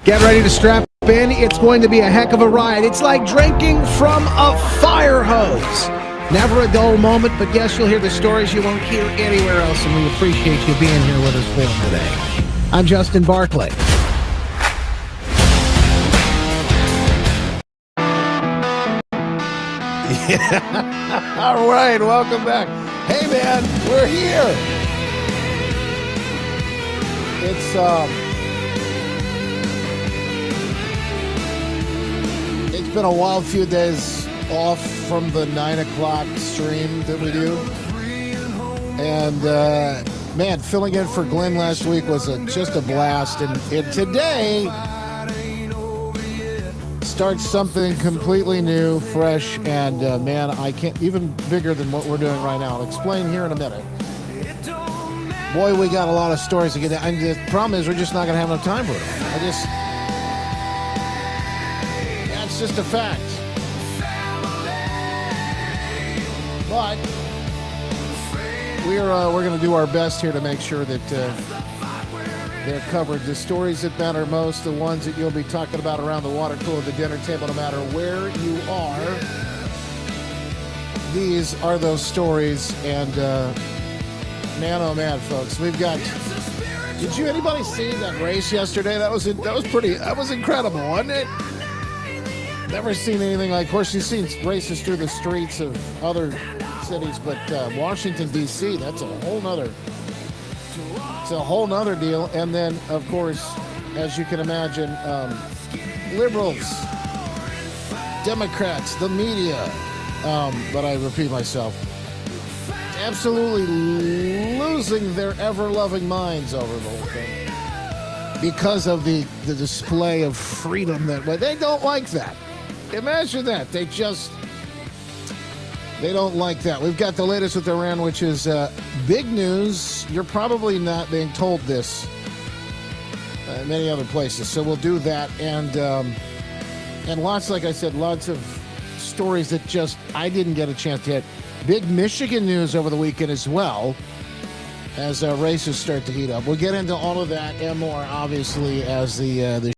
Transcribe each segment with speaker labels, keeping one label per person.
Speaker 1: Get ready to strap in. It's going to be a heck of a ride. It's like drinking from a fire hose. Never a dull moment, but yes, you'll hear the stories you won't hear anywhere else, and we appreciate you being here with us for them today. I'm Justin Barclay. Yeah. All right, welcome back. Hey, man, we're here. It's been a wild few days off from the 9 o'clock stream that we do. And, man, filling in for Glenn last week was just a blast. And today starts something completely new, fresh, and, man, I can't, even bigger than what we're doing right now. I'll explain here in a minute. Boy, we got a lot of stories to get to. And the problem is we're just not going to have enough time for it. That's just a fact. But we're going to do our best here to make sure that they're covered. The stories that matter most, the ones that you'll be talking about around the water cooler, the dinner table, no matter where you are. These are those stories, and man, oh man, folks, we've got. Did anybody see that race yesterday? That was incredible, wasn't it? Never seen anything like. Of course, you've seen races through the streets of other cities, but Washington D.C. That's a whole nother. It's a whole nother deal. And then, of course, as you can imagine, liberals, Democrats, the media. But I repeat myself. Absolutely losing their ever-loving minds over the whole thing because of the display of freedom that they don't like that. Imagine that. They don't like that. We've got the latest with Iran, which is big news. You're probably not being told this in many other places, so we'll do that. And lots, like I said, lots of stories that just I didn't get a chance to hit. Big Michigan news over the weekend as well, as races start to heat up. We'll get into all of that and more, obviously, as the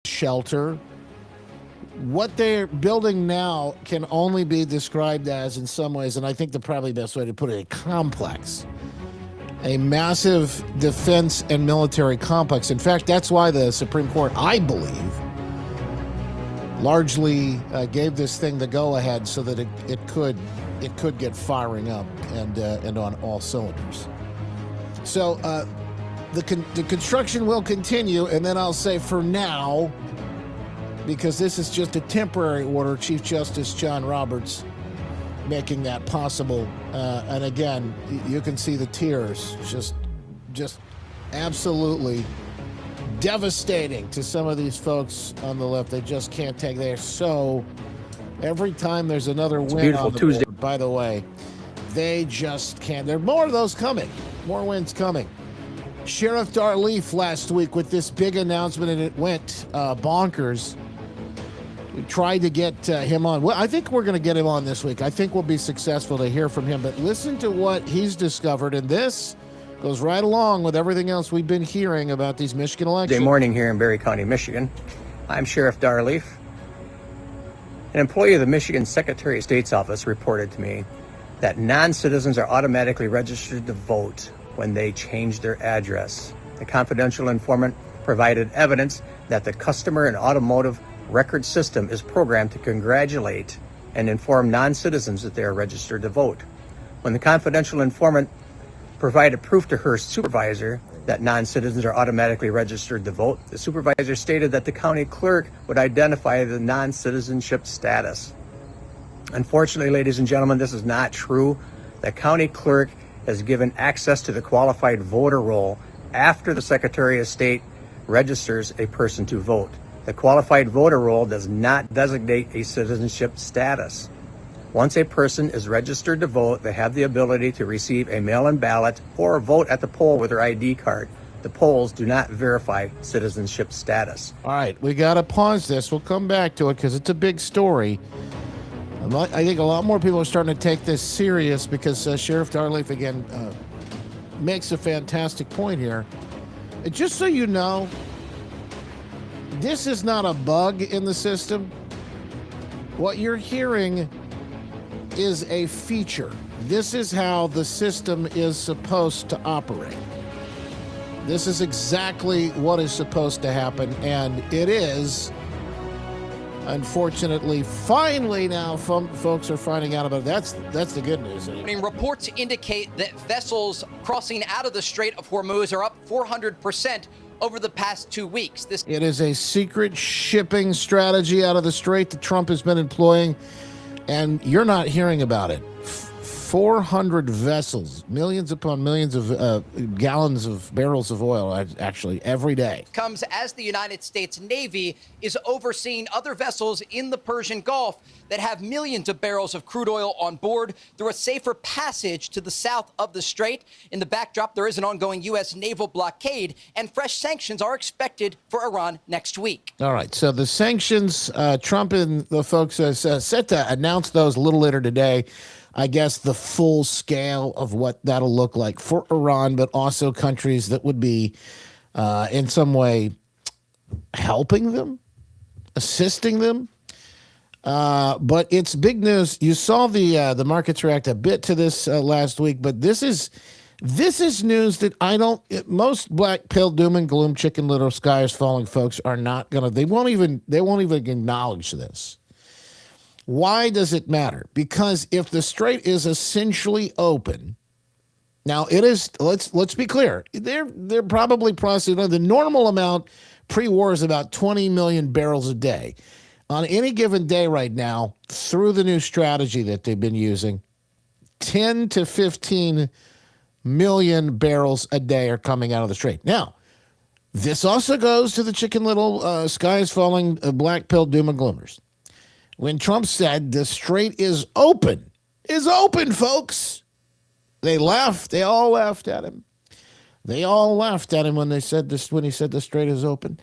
Speaker 1: shelter. What they're building now can only be described as, in some ways, and I think the probably best way to put it, a complex. A massive defense and military complex. In fact, that's why the Supreme Court, I believe, largely gave this thing the go-ahead so that it could get firing up and on all cylinders. So the construction will continue, and then I'll say for now, because this is just a temporary order, Chief Justice John Roberts making that possible. And again, you can see the tears, just absolutely devastating to some of these folks on the left. They just can't take. They're so. Every time there's another win on the Tuesday board, by the way, they just can't. There are more of those coming. More wins coming. Sheriff Darleaf last week with this big announcement, and it went bonkers. We tried to get him on. Well, I think we're going to get him on this week. I think we'll be successful to hear from him. But listen to what he's discovered, and this goes right along with everything else we've been hearing about these Michigan elections.
Speaker 2: Good morning here in Berry County, Michigan. I'm Sheriff Darleaf. An employee of the Michigan Secretary of State's office reported to me that non-citizens are automatically registered to vote when they change their address. The confidential informant provided evidence that the customer and automotive record system is programmed to congratulate and inform non-citizens that they are registered to vote. When the confidential informant provided proof to her supervisor that non-citizens are automatically registered to vote, the supervisor stated that the county clerk would identify the non-citizenship status. Unfortunately, ladies and gentlemen, this is not true. The county clerk has given access to the qualified voter roll after the Secretary of State registers a person to vote. The qualified voter roll does not designate a citizenship status. Once a person is registered to vote, they have the ability to receive a mail-in ballot or vote at the poll with their ID card. The polls do not verify citizenship status.
Speaker 1: All right, we got to pause this. We'll come back to it because it's a big story. I think a lot more people are starting to take this serious because Sheriff Darleaf, again, makes a fantastic point here. Just so you know, this is not a bug in the system. What you're hearing is a feature. This is how the system is supposed to operate. This is exactly what is supposed to happen, and it is. Unfortunately, finally now, folks are finding out about it. That's the good news.
Speaker 3: Reports indicate that vessels crossing out of the Strait of Hormuz are up 400% over the past 2 weeks.
Speaker 1: It is a secret shipping strategy out of the Strait that Trump has been employing, and you're not hearing about it. 400 vessels, millions upon millions of gallons of barrels of oil, actually, every day.
Speaker 3: Comes as the United States Navy is overseeing other vessels in the Persian Gulf that have millions of barrels of crude oil on board through a safer passage to the south of the Strait. In the backdrop, there is an ongoing U.S. naval blockade, and fresh sanctions are expected for Iran next week.
Speaker 1: All right, so the sanctions, Trump and the folks are set to announce those a little later today. I guess the full scale of what that'll look like for Iran, but also countries that would be in some way helping them, assisting them. But it's big news. You saw the markets react a bit to this last week, but this is news that most black pill doom and gloom chicken little sky is falling folks are not gonna. They won't even acknowledge this. Why does it matter? Because if the Strait is essentially open, now it is. Let's be clear. They're probably processing the normal amount pre-war is about 20 million barrels a day. On any given day right now, through the new strategy that they've been using, 10 to 15 million barrels a day are coming out of the Strait. Now, this also goes to the chicken little sky is falling black pill doom and gloomers. When Trump said the Strait is open, folks, they laughed. They all laughed at him. They all laughed at him when he said the Strait is open.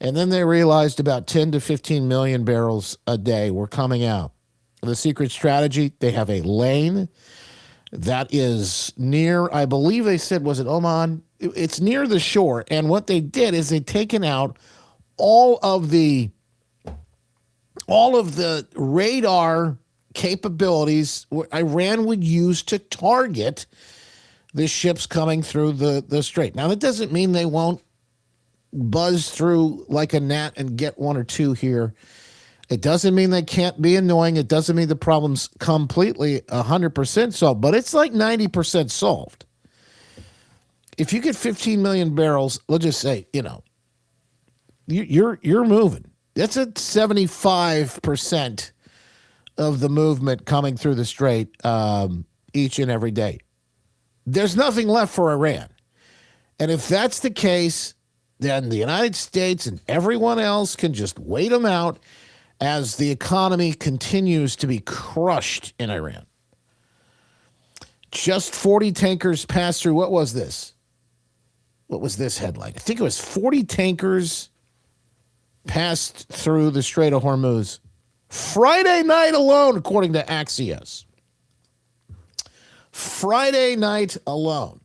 Speaker 1: And then they realized about 10 to 15 million barrels a day were coming out. The secret strategy, they have a lane that is near, I believe they said, was it Oman? It's near the shore. And what they did is they'd taken out all of the radar capabilities Iran would use to target the ships coming through the Strait. Now, that doesn't mean they won't buzz through like a gnat and get one or two here. It doesn't mean they can't be annoying. It doesn't mean the problem's completely 100% solved, but it's like 90% solved. If you get 15 million barrels, let's just say, you're moving. That's at 75% of the movement coming through the Strait each and every day. There's nothing left for Iran. And if that's the case, then the United States and everyone else can just wait them out as the economy continues to be crushed in Iran. Just 40 tankers passed through. What was this? What was this headline? I think it was 40 tankers passed through the Strait of Hormuz Friday night alone, according to Axios. Friday night alone.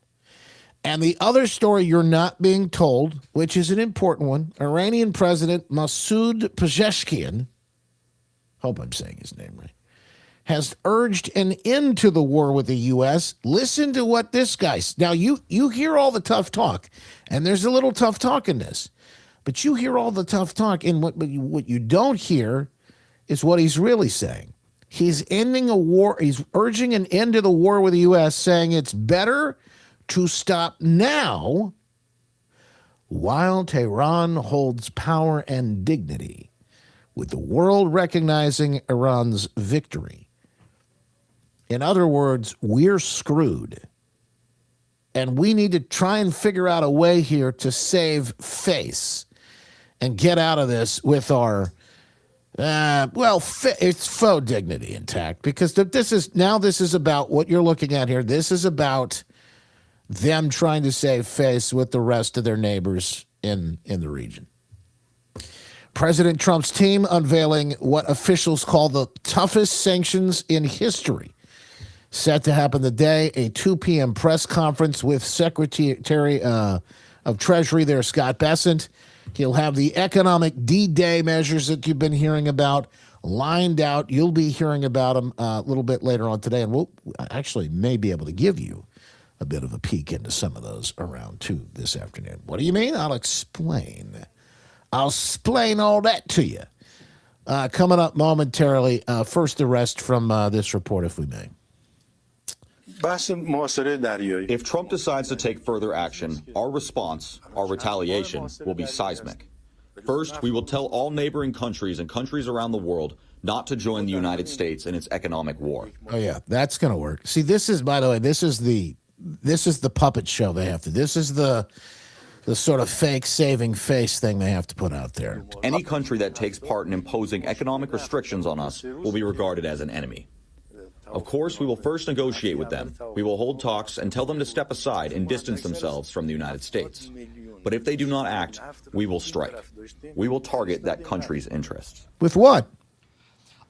Speaker 1: And the other story you're not being told, which is an important one, Iranian President Masoud Pezeshkian, hope I'm saying his name right, has urged an end to the war with the U.S. Listen to what this guy... Now, you hear all the tough talk, and there's a little tough talk in this, but you hear all the tough talk, and what you don't hear is what he's really saying. He's ending a war. He's urging an end to the war with the U.S., saying it's better to stop now while Tehran holds power and dignity, with the world recognizing Iran's victory. In other words, we're screwed. And we need to try and figure out a way here to save face and get out of this with our, it's faux dignity intact, because this is about what you're looking at here. This is about them trying to save face with the rest of their neighbors in the region. President Trump's team unveiling what officials call the toughest sanctions in history. Set to happen today, a 2 p.m. press conference with Secretary of Treasury there, Scott Bessent. He'll have the economic D-Day measures that you've been hearing about lined out. You'll be hearing about them a little bit later on today, and we'll actually may be able to give you a bit of a peek into some of those around 2 this afternoon. What do you mean? I'll explain. I'll explain all that to you. Coming up momentarily, first the rest from this report, if we may.
Speaker 4: If Trump decides to take further action, our response, our retaliation, will be seismic. First, we will tell all neighboring countries and countries around the world not to join the United States in its economic war.
Speaker 1: Oh, yeah, that's going to work. See, this is, by the way, this is the puppet show they have to. This is the sort of fake saving face thing they have to put out there.
Speaker 4: Any country that takes part in imposing economic restrictions on us will be regarded as an enemy. Of course, we will first negotiate with them. We will hold talks and tell them to step aside and distance themselves from the United States. But if they do not act, we will strike. We will target that country's interests.
Speaker 1: With what?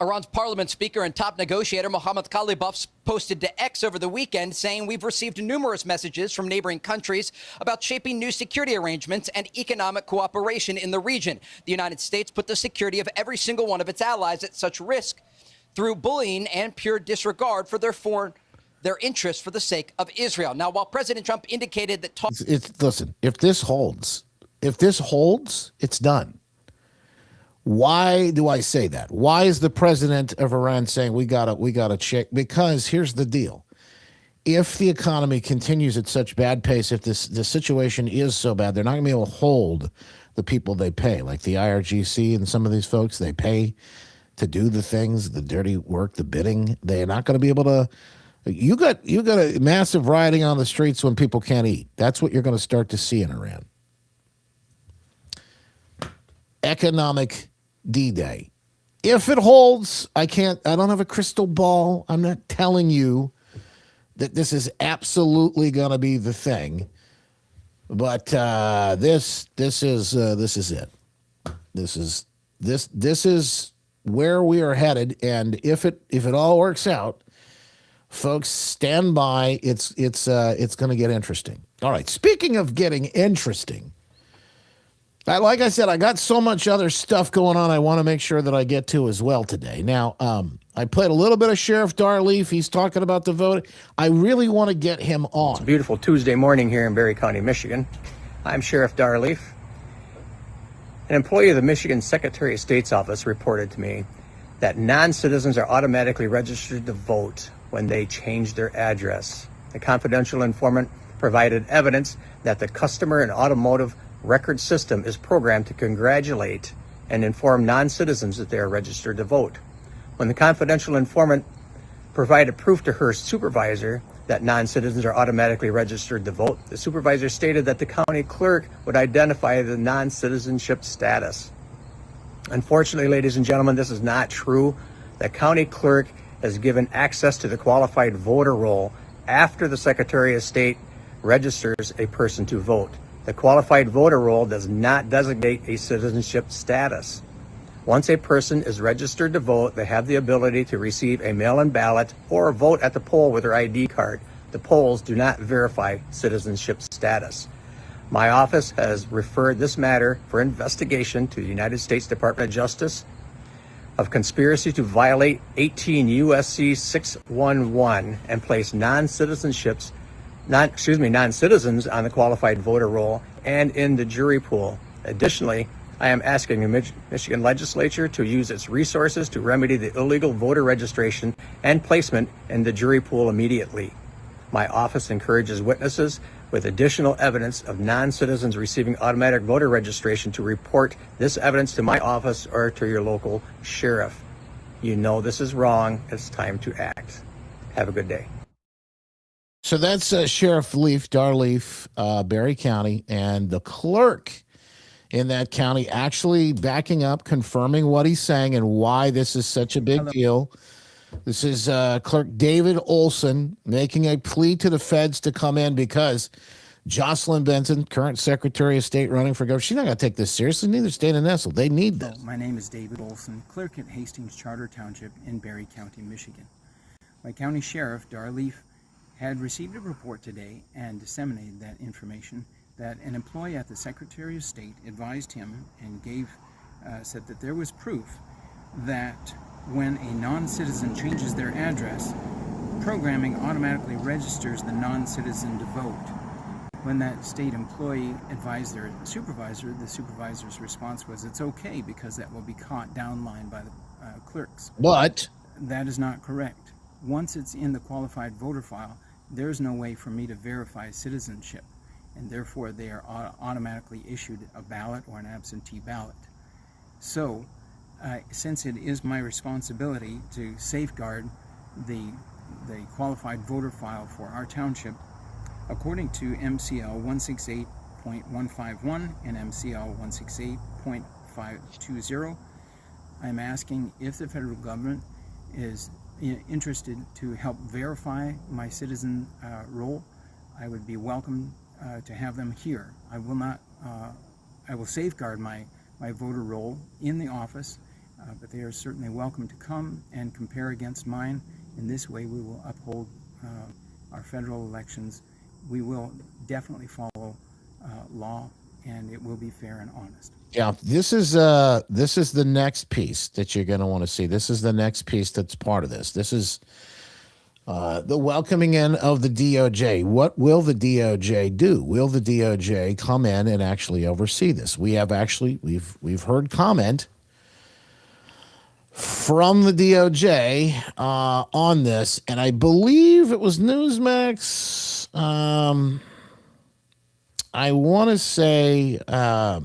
Speaker 3: Iran's parliament speaker and top negotiator Mohammad Khalibaf posted to X over the weekend saying, "We've received numerous messages from neighboring countries about shaping new security arrangements and economic cooperation in the region. The United States put the security of every single one of its allies at such risk through bullying and pure disregard for their interests for the sake of Israel." Now, while President Trump indicated that
Speaker 1: listen, if this holds, it's done. Why do I say that? Why is the president of Iran saying we gotta check? Because here's the deal. If the economy continues at such bad pace, if the situation is so bad, they're not going to be able to hold the people they pay, like the IRGC and some of these folks they pay to do the things, the dirty work, the bidding. They're not going to be able to. You got a massive rioting on the streets when people can't eat. That's what you're going to start to see in Iran. Economic D-Day. If it holds, I don't have a crystal ball. I'm not telling you that this is absolutely going to be the thing, but this is it. This is where we are headed, and if it all works out, folks, stand by. It's going to get interesting. All right. Speaking of getting interesting, like I said, I got so much other stuff going on I want to make sure that I get to as well today. Now, I played a little bit of Sheriff Darleaf. He's talking about the vote. I really want to get him on.
Speaker 2: It's a beautiful Tuesday morning here in Berry County, Michigan. I'm Sheriff Darleaf. An employee of the Michigan Secretary of State's office reported to me that non-citizens are automatically registered to vote when they change their address. The confidential informant provided evidence that the customer and automotive record system is programmed to congratulate and inform non-citizens that they are registered to vote. When the confidential informant provided proof to her supervisor that non-citizens are automatically registered to vote, the supervisor stated that the county clerk would identify the non-citizenship status. Unfortunately, ladies and gentlemen, this is not true. The county clerk has given access to the qualified voter roll after the Secretary of State registers a person to vote. The qualified voter roll does not designate a citizenship status. Once a person is registered to vote, they have the ability to receive a mail-in ballot or vote at the poll with their ID card. The polls do not verify citizenship status. My office has referred this matter for investigation to the United States Department of Justice of conspiracy to violate 18 USC 611 and place non-citizens on the qualified voter roll and in the jury pool. Additionally, I am asking the Michigan legislature to use its resources to remedy the illegal voter registration and placement in the jury pool immediately. My office encourages witnesses with additional evidence of non-citizens receiving automatic voter registration to report this evidence to my office or to your local sheriff. You know this is wrong. It's time to act. Have a good day.
Speaker 1: So that's Sheriff Darleaf, Berry County, and the clerk in that county actually backing up, confirming what he's saying and why this is such a big deal. This is Clerk David Olson making a plea to the feds to come in because Jocelyn Benson, current Secretary of State running for governor, she's not going to take this seriously. Neither State and Nessel. They need this.
Speaker 5: My name is David Olson, clerk at Hastings Charter Township in Berry County, Michigan. My county sheriff, Darleaf, had received a report today and disseminated that information that an employee at the Secretary of State advised him and said that there was proof that when a non-citizen changes their address, programming automatically registers the non-citizen to vote. When that state employee advised their supervisor, the supervisor's response was, it's okay because that will be caught downline by the clerks.
Speaker 1: But
Speaker 5: that is not correct. Once it's in the qualified voter file, there's no way for me to verify citizenship, and therefore they are automatically issued a ballot or an absentee ballot. So, since it is my responsibility to safeguard the qualified voter file for our township, according to MCL 168.151 and MCL 168.520, I'm asking if the federal government is interested to help verify my citizen role. I would be welcome to have them here. I will safeguard my voter role in the office, but they are certainly welcome to come and compare against mine. In this way, we will uphold our federal elections. We will definitely follow law, and it will be fair and honest.
Speaker 1: yeah, this is the next piece that you're going to want to see. This is the next piece that's part of this. This is the welcoming in of the DOJ. What will the DOJ do? Will the DOJ come in and actually oversee this? We've heard comment from the DOJ on this, and I believe it was Newsmax. I want to say, I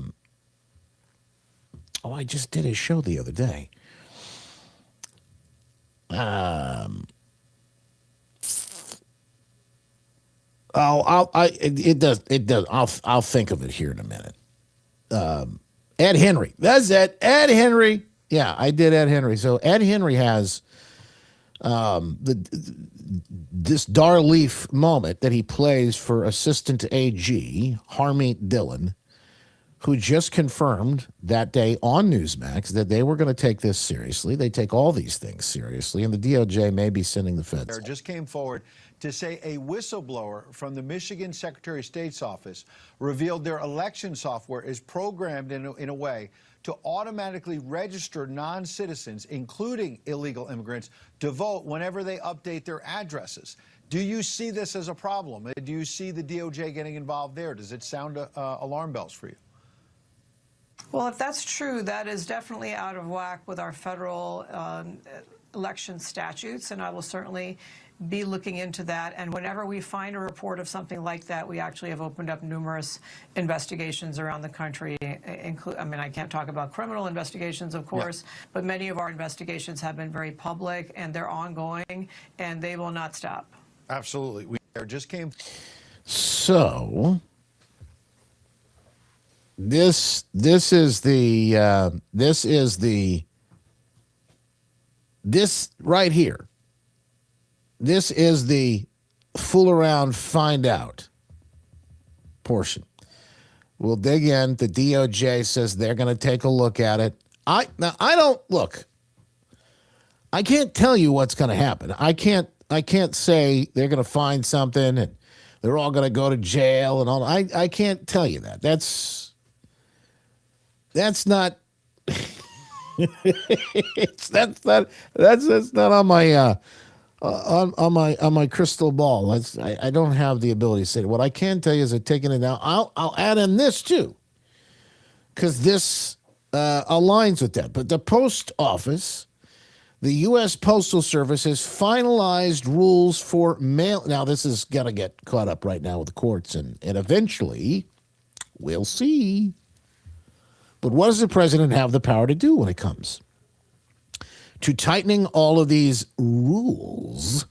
Speaker 1: just did a show the other day. It does. I'll think of it here in a minute. Ed Henry. That's it. Ed Henry. Yeah, I did Ed Henry. So Ed Henry has this Darleaf moment that he plays for Assistant AG Harmeet Dillon, who just confirmed that day on Newsmax that they were going to take this seriously. They take all these things seriously, and the DOJ may be sending the feds.
Speaker 6: Just came forward to say a whistleblower from the Michigan Secretary of State's office revealed their election software is programmed in a way to automatically register non-citizens, including illegal immigrants, to vote whenever they update their addresses. Do you see this as a problem? Do you see the DOJ getting involved there? Does it sound alarm bells for you?
Speaker 7: Well, if that's true, that is definitely out of whack with our federal election statutes, and I will certainly be looking into that. And whenever we find a report of something like that, we actually have opened up numerous investigations around the country. I can't talk about criminal investigations, of course, but many of our investigations have been very public, and they're ongoing, and they will not stop.
Speaker 6: Absolutely. We just came.
Speaker 1: So this right here. This is the fool around, find out portion. We'll dig in. The DOJ says they're going to take a look at it. I don't look. I can't tell you what's going to happen. I can't say they're going to find something and they're all going to go to jail and all. I can't tell you that. That's not. That's not on my on my crystal ball. I don't have the ability to say it. What I can tell you is that taking it now, I'll add in this too, because this aligns with that. But the post office, the U.S. Postal Service, has finalized rules for mail. Now this is gonna get caught up right now with the courts, and eventually, we'll see. But what does the president have the power to do when it comes to tightening all of these rules?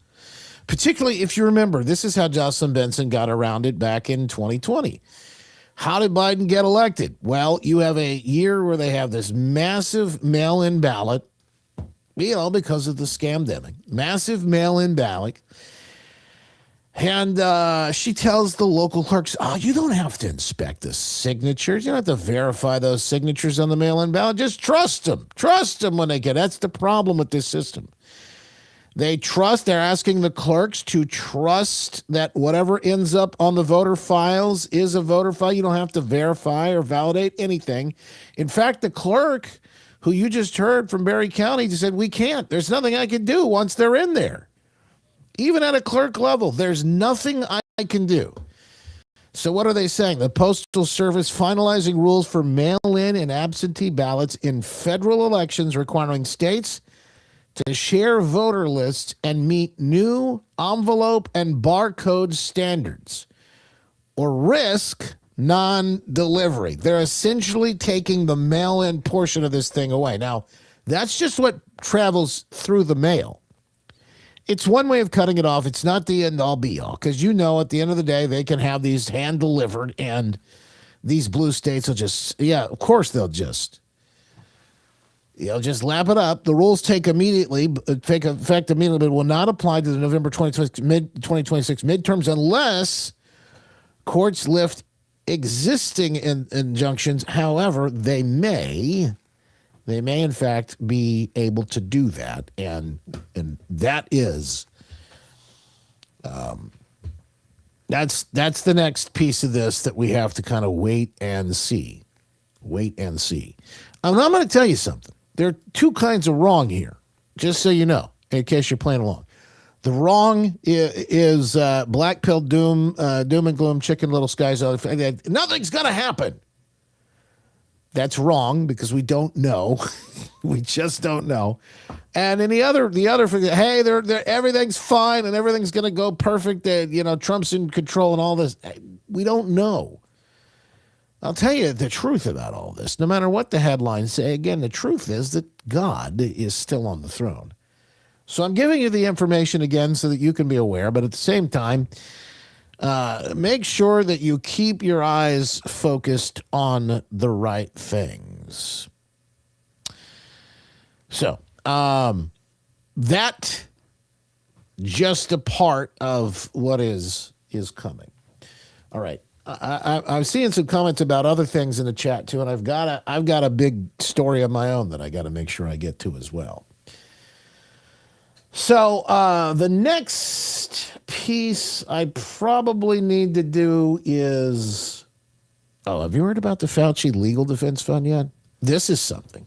Speaker 1: Particularly if you remember, this is how Jocelyn Benson got around it back in 2020. How did Biden get elected? Well, you have a year where they have this massive mail-in ballot, because of the scamdemic, massive mail-in ballot. And she tells the local clerks, you don't have to inspect the signatures. You don't have to verify those signatures on the mail-in ballot. Just trust them. Trust them when they get. That's the problem with this system. They're asking the clerks to trust that whatever ends up on the voter files is a voter file. You don't have to verify or validate anything. In fact, the clerk who you just heard from Berry County just said, we can't. There's nothing I can do once they're in there. Even at a clerk level, there's nothing I can do. So what are they saying? The Postal Service finalizing rules for mail-in and absentee ballots in federal elections, requiring states to share voter lists and meet new envelope and barcode standards, or risk non-delivery. They're essentially taking the mail-in portion of this thing away. Now, that's just what travels through the mail. It's one way of cutting it off. It's not the end-all be-all, because at the end of the day, they can have these hand-delivered, and these blue states will just, of course they'll just lap it up. The rules take effect immediately, but will not apply to the November 2026 midterms unless courts lift existing injunctions. However, they may in fact be able to do that, and that is that's the next piece of this that we have to kind of wait and see. I'm going to tell you something. There are two kinds of wrong here, just so you know, in case you're playing along. The wrong is black pill doom and gloom, chicken little skies. Nothing's going to happen. That's wrong, because we don't know. We just don't know. And then the other, hey, they're everything's fine and everything's going to go perfect. Trump's in control and all this. We don't know. I'll tell you the truth about all this. No matter what the headlines say, again, the truth is that God is still on the throne. So I'm giving you the information again so that you can be aware, but at the same time, make sure that you keep your eyes focused on the right things. So, that just a part of what is coming. All right. I'm seeing some comments about other things in the chat too, and I've got a big story of my own that I got to make sure I get to as well. So the next piece I probably need to do is, have you heard about the Fauci Legal Defense Fund yet? This is something.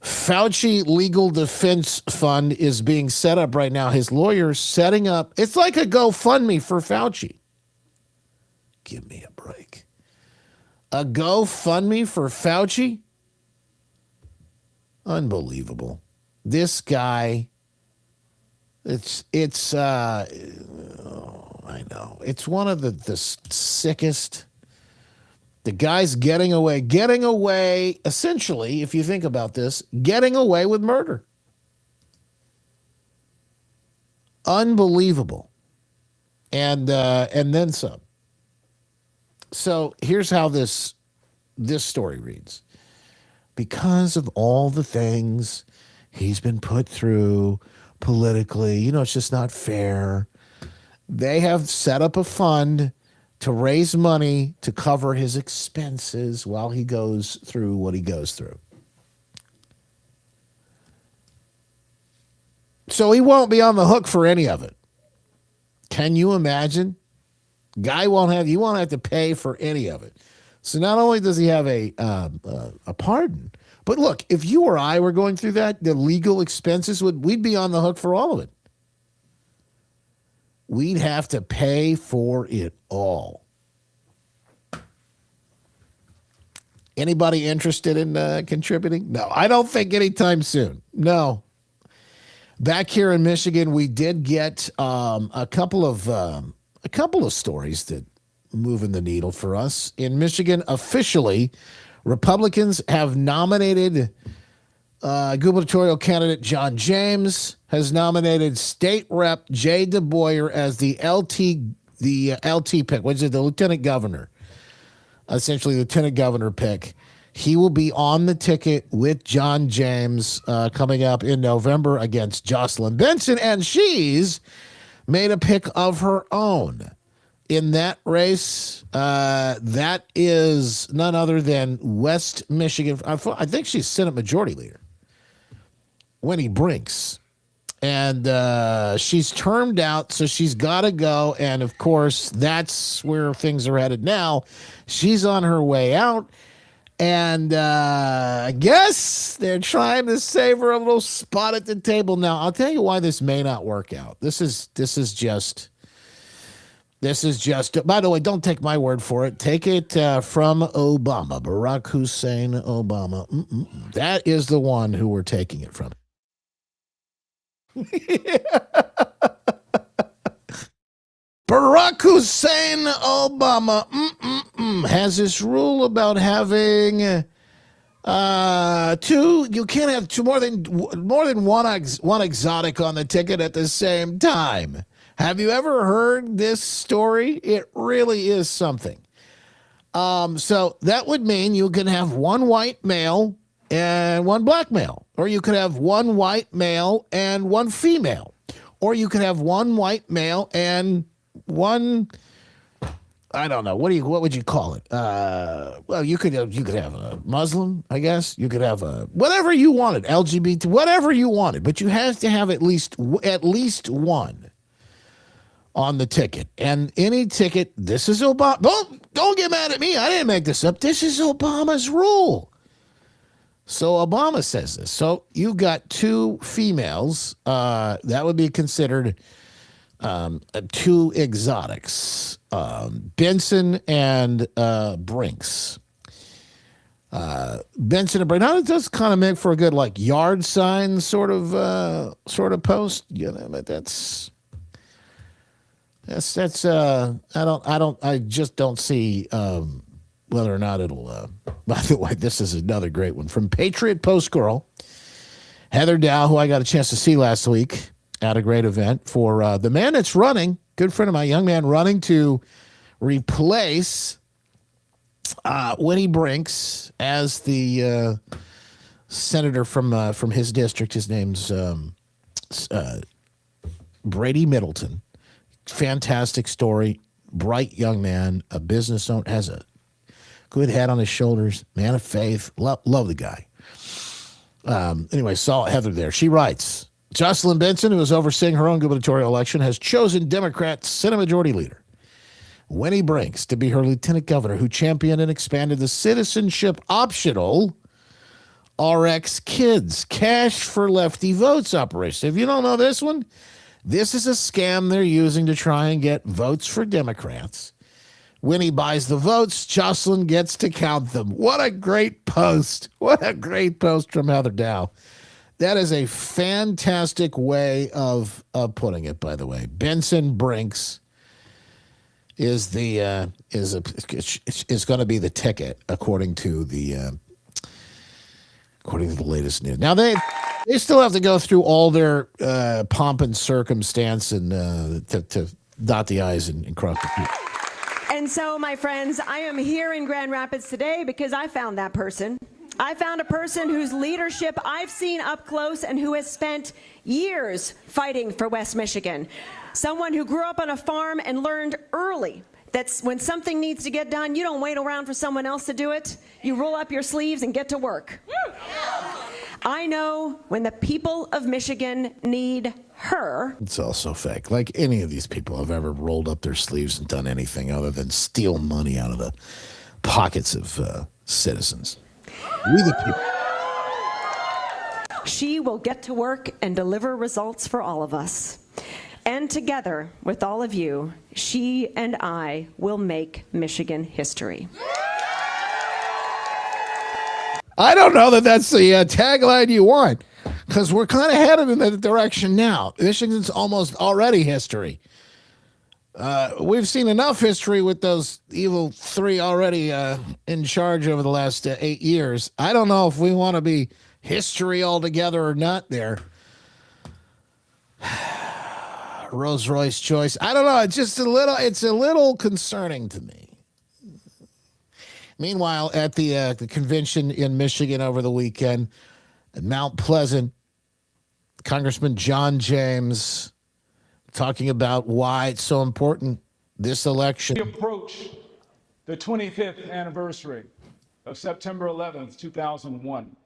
Speaker 1: Fauci Legal Defense Fund is being set up right now. His lawyer's setting up, it's like a GoFundMe for Fauci. Give me a break. A GoFundMe for Fauci? Unbelievable. This guy, I know. It's one of the sickest. The guy's getting away, essentially, if you think about this, getting away with murder. Unbelievable. And then some. So here's how this story reads. Because of all the things he's been put through politically, it's just not fair. They have set up a fund to raise money to cover his expenses while he goes through what he goes through. So he won't be on the hook for any of it. Can you imagine? He won't have to pay for any of it. So not only does he have a pardon, but look, if you or I were going through that, the legal expenses we'd be on the hook for all of it. We'd have to pay for it all. Anybody interested in contributing? No, I don't think anytime soon. No. Back here in Michigan, we did get a couple of stories that moving the needle for us. In Michigan, officially, Republicans have nominated gubernatorial candidate John James, has nominated State Rep Jay DeBoyer as the LT pick, which is the lieutenant governor, essentially lieutenant governor pick. He will be on the ticket with John James coming up in November against Jocelyn Benson, and she's made a pick of her own. In that race, that is none other than West Michigan. I think she's Senate Majority Leader, Winnie Brinks. And she's termed out, so she's got to go. And, of course, that's where things are headed now. She's on her way out. And I guess they're trying to save her a little spot at the table. Now, I'll tell you why this may not work out. This is just, by the way, don't take my word for it. Take it from Obama, Barack Hussein Obama. That is the one who we're taking it from. Barack Hussein Obama has this rule about having you can't have more than one exotic on the ticket at the same time. Have you ever heard this story? It really is something. So that would mean you can have one white male and one black male, or you could have one white male and one female, or you could have one white male and one, I don't know, what would you call it? Well, you could have a Muslim, I guess. You could have a whatever you wanted, LGBT, whatever you wanted, but you have to have at least one on the ticket. And any ticket, this is Obama. Don't get mad at me. I didn't make this up. This is Obama's rule. So Obama says this. So you got two females. That would be considered two exotics. Benson and Brinks. Benson and Brinks. Now it does kind of make for a good like yard sign sort of post. You know, but that's I just don't see whether or not it'll by the way, this is another great one from Patriot Post Girl Heather Dow, who I got a chance to see last week at a great event for the man that's running, good friend of mine, young man running to replace Winnie Brinks as the senator from his district. His name's Brady Middleton. Fantastic story, bright young man, a business owner, has a good head on his shoulders, man of faith. Love the guy. Anyway, saw Heather there. She writes, Jocelyn Benson, who is overseeing her own gubernatorial election, has chosen Democrat Senate Majority Leader Winnie Brinks to be her lieutenant governor, who championed and expanded the citizenship optional RX Kids Cash for Lefty Votes operation. If you don't know this one, this is a scam they're using to try and get votes for Democrats. Winnie buys the votes, Jocelyn gets to count them. What a great post. What a great post from Heather Dow. That is a fantastic way of putting it, by the way. Benson Brinks is going to be the ticket according to the latest news. Now they still have to go through all their pomp and circumstance and to dot the I's and cross the T's.
Speaker 8: And so, my friends, I am here in Grand Rapids today because I found that person. I found a person whose leadership I've seen up close and who has spent years fighting for West Michigan. Someone who grew up on a farm and learned early that when something needs to get done, you don't wait around for someone else to do it. You roll up your sleeves and get to work. I know when the people of Michigan need her.
Speaker 1: It's also fake. Like any of these people have ever rolled up their sleeves and done anything other than steal money out of the pockets of citizens. We the people.
Speaker 8: She will get to work and deliver results for all of us. And together with all of you, she and I will make Michigan history.
Speaker 1: I don't know that that's the tagline you want, because we're kind of headed in that direction now. Michigan's almost already history. We've seen enough history with those evil three already in charge over the last 8 years. I don't know if we want to be history altogether or not there. Rolls Royce choice. I don't know. It's just it's a little concerning to me. Meanwhile, at the convention in Michigan over the weekend, at Mount Pleasant, Congressman John James talking about why it's so important this election.
Speaker 9: We approach the 25th anniversary of September 11th, 2001.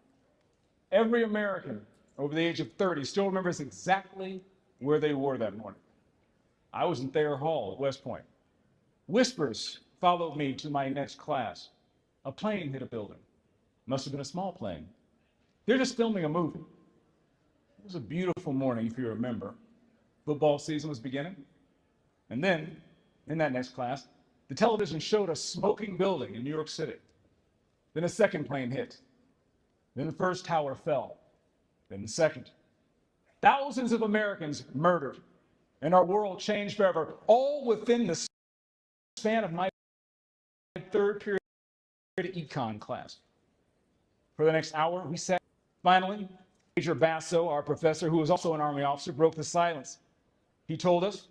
Speaker 9: Every American over the age of 30 still remembers exactly where they were that morning. I was in Thayer Hall at West Point. Whispers followed me to my next class. A plane hit a building. Must have been a small plane. They're just filming a movie. It was a beautiful morning, if you remember. Football season was beginning. And then, in that next class, the television showed a smoking building in New York City. Then a second plane hit. Then the first tower fell. Then the second. Thousands of Americans murdered. And our world changed forever, all within the span of my third period econ class. For the next hour, we sat. Finally, Major Basso, our professor, who was also an Army officer, broke the silence. He told us,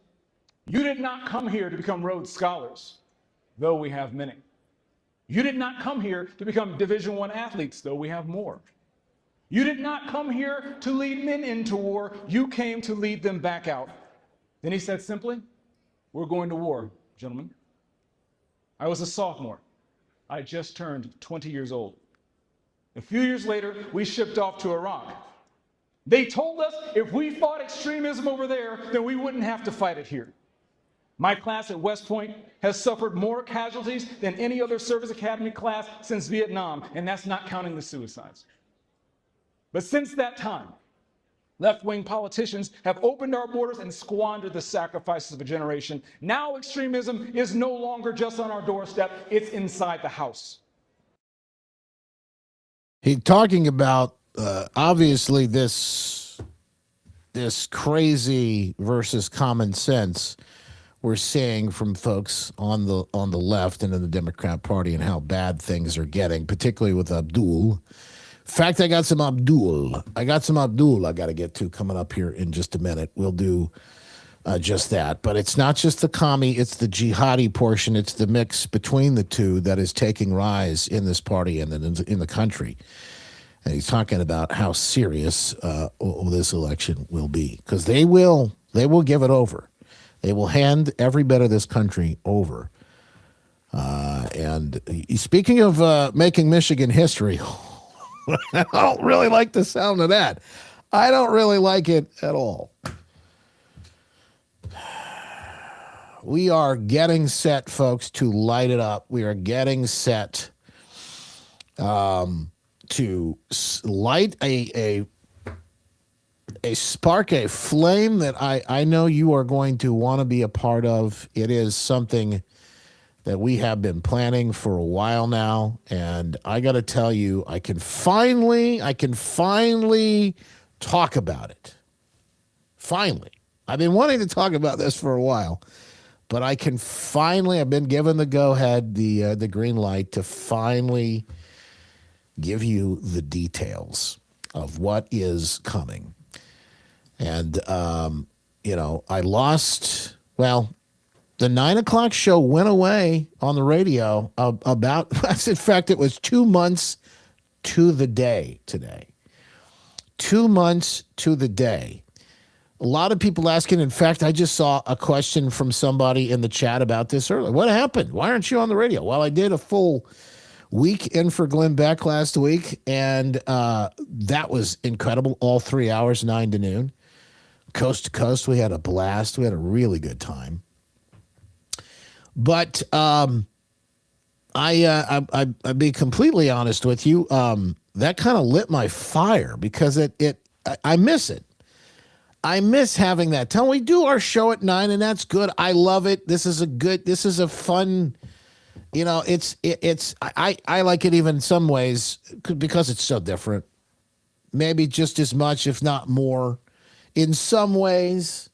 Speaker 9: "You did not come here to become Rhodes Scholars, though we have many. You did not come here to become Division I athletes, though we have more. You did not come here to lead men into war. You came to lead them back out." Then he said simply, "We're going to war, gentlemen." I was a sophomore. I just turned 20 years old. A few years later, we shipped off to Iraq. They told us if we fought extremism over there, then we wouldn't have to fight it here. My class at West Point has suffered more casualties than any other service academy class since Vietnam, and that's not counting the suicides. But since that time, left-wing politicians have opened our borders and squandered the sacrifices of a generation. Now extremism is no longer just on our doorstep, it's inside the house.
Speaker 1: He's talking about obviously this crazy versus common sense we're seeing from folks on the left and in the Democrat Party, and how bad things are getting, particularly with Abdul. In fact, I got some Abdul I got to get to coming up here in just a minute. We'll do just that. But it's not just the commie, it's the jihadi portion. It's the mix between the two that is taking rise in this party and in the country. And he's talking about how serious this election will be, because they will give it over. They will hand every bit of this country over. And speaking of making Michigan history, I don't really like the sound of that. I don't really like it at all. We are getting set, folks, to light it up. We are getting set to light a spark, a flame that I know you are going to want to be a part of. It is something that we have been planning for a while now, and I got to tell you, I can finally talk about it. Finally. I've been wanting to talk about this for a while, but I've been given the go-ahead, the green light to finally give you the details of what is coming. And, I lost, the 9 o'clock show went away on the radio in fact, it was 2 months to the day today. 2 months to the day. A lot of people asking. In fact, I just saw a question from somebody in the chat about this earlier. What happened? Why aren't you on the radio? Well, I did a full week in for Glenn Beck last week, and that was incredible. All 3 hours, 9 to noon. Coast to coast, we had a blast. We had a really good time. But I'd be completely honest with you. That kind of lit my fire because I miss it. I miss having that. Tell we do our show at 9, and that's good. I love it. This is a fun. I like it even in some ways because it's so different. Maybe just as much, if not more, in some ways